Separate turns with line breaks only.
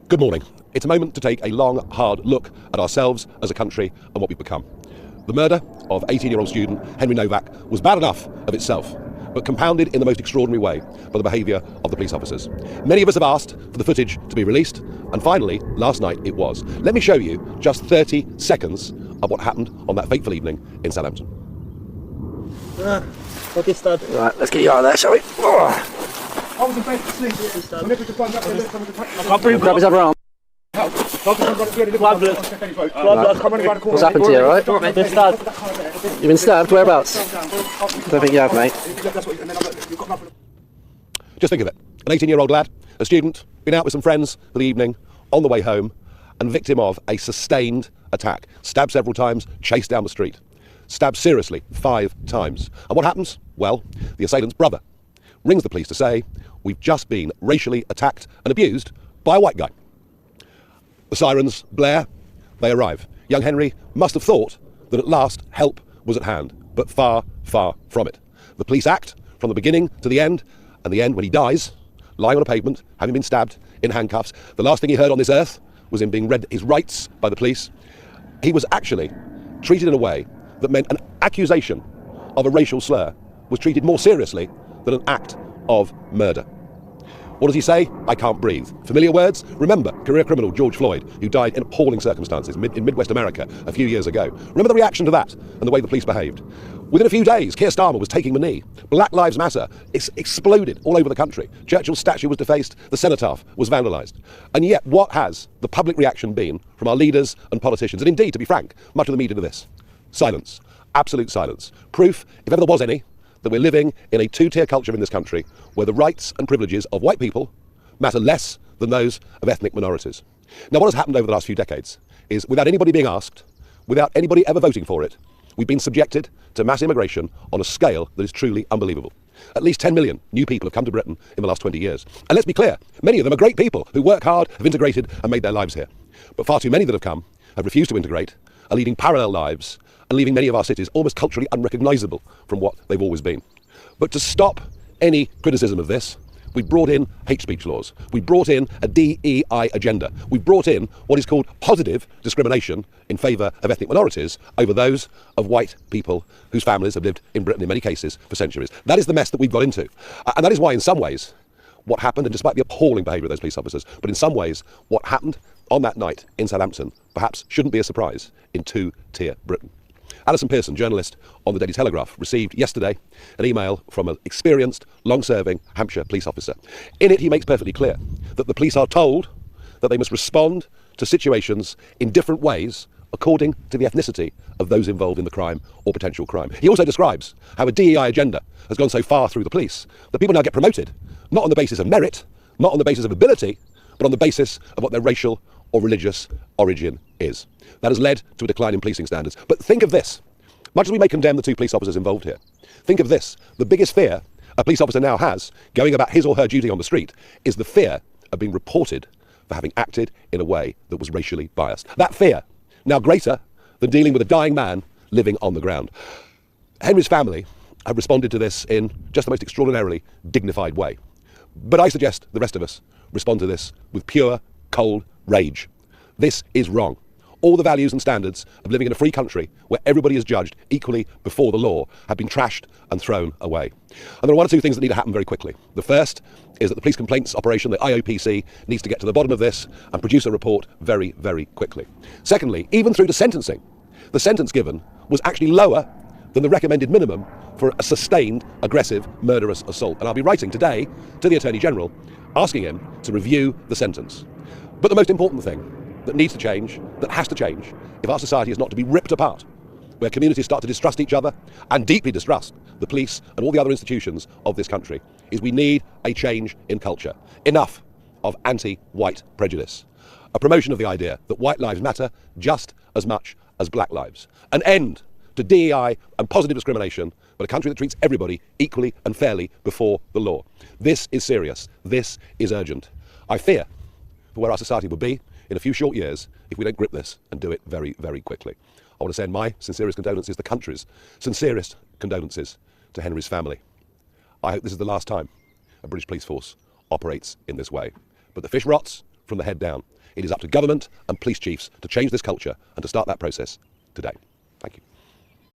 Good morning. It's a moment to take a long, hard look at ourselves as a country and what we've become. The murder of 18-year-old student Henry Novak was bad enough of itself, but compounded in the most extraordinary way by the behaviour of the police officers. Many of us have asked for the footage to be released, and finally, last night it was. Let me show you just 30 seconds of what happened on that fateful evening in Southampton.
Okay, Stud.
Right, let's get you out of there, shall we?
I was in bed asleep.
Grab his other arm. What's happened to you, right?
Been stabbed.
You've been stabbed? Whereabouts? Don't think you have, mate.
Just think of it. An 18-year-old lad, a student, been out with some friends for the evening, on the way home, and victim of a sustained attack. Stabbed several times, chased down the street. Stabbed seriously 5 times. And what happens? Well, the assailant's brother rings the police to say, we've just been racially attacked and abused by a white guy. The sirens blare, they arrive. Young Henry must have thought that at last help was at hand, but far, far from it. The police act from the beginning to the end, and the end when he dies, lying on a pavement, having been stabbed in handcuffs. The last thing he heard on this earth was him being read his rights by the police. He was actually treated in a way that meant an accusation of a racial slur was treated more seriously than an act of murder. What does he say? I can't breathe. Familiar words? Remember career criminal George Floyd, who died in appalling circumstances in Midwest America a few years ago. Remember the reaction to that and the way the police behaved. Within a few days, Keir Starmer was taking the knee. Black Lives Matter exploded all over the country. Churchill's statue was defaced, the cenotaph was vandalised. And yet, what has the public reaction been from our leaders and politicians? And indeed, to be frank, much of the media to this? Silence. Absolute silence. Proof, if ever there was any, that we're living in a two-tier culture in this country where the rights and privileges of white people matter less than those of ethnic minorities. Now, what has happened over the last few decades is, without anybody being asked, without anybody ever voting for it, we've been subjected to mass immigration on a scale that is truly unbelievable. At least 10 million new people have come to Britain in the last 20 years. And let's be clear, many of them are great people who work hard, have integrated and made their lives here. But far too many that have come have refused to integrate, are leading parallel lives, and leaving many of our cities almost culturally unrecognisable from what they've always been. But to stop any criticism of this, we brought in hate speech laws. We brought in a DEI agenda. We brought in what is called positive discrimination in favour of ethnic minorities over those of white people whose families have lived in Britain in many cases for centuries. That is the mess that we've got into. And that is why, in some ways, what happened, and despite the appalling behaviour of those police officers, but in some ways, what happened on that night in Southampton perhaps shouldn't be a surprise in two-tier Britain. Alison Pearson, journalist on the Daily Telegraph, received yesterday an email from an experienced, long-serving Hampshire police officer. In it, he makes perfectly clear that the police are told that they must respond to situations in different ways according to the ethnicity of those involved in the crime or potential crime. He also describes how a DEI agenda has gone so far through the police that people now get promoted, not on the basis of merit, not on the basis of ability, but on the basis of what their racial or religious origin is. That has led to a decline in policing standards. But think of this. Much as we may condemn the 2 police officers involved here, think of this. The biggest fear a police officer now has, going about his or her duty on the street, is the fear of being reported for having acted in a way that was racially biased. That fear, now greater than dealing with a dying man living on the ground. Henry's family have responded to this in just the most extraordinarily dignified way. But I suggest the rest of us respond to this with pure, cold rage. This is wrong. All the values and standards of living in a free country where everybody is judged equally before the law have been trashed and thrown away. And there are 1 or 2 things that need to happen very quickly. The first is that the police complaints operation, the IOPC, needs to get to the bottom of this and produce a report very, very quickly. Secondly, even through to sentencing, the sentence given was actually lower than the recommended minimum for a sustained, aggressive, murderous assault. And I'll be writing today to the Attorney General asking him to review the sentence. But the most important thing that needs to change, that has to change, if our society is not to be ripped apart, where communities start to distrust each other and deeply distrust the police and all the other institutions of this country, is we need a change in culture. Enough of anti-white prejudice. A promotion of the idea that white lives matter just as much as black lives. An end to DEI and positive discrimination, but a country that treats everybody equally and fairly before the law. This is serious. This is urgent. I fear for where our society will be in a few short years if we don't grip this and do it very, very quickly. I want to send my sincerest condolences, the country's sincerest condolences to Henry's family. I hope this is the last time a British police force operates in this way. But the fish rots from the head down. It is up to government and police chiefs to change this culture and to start that process today. Thank you.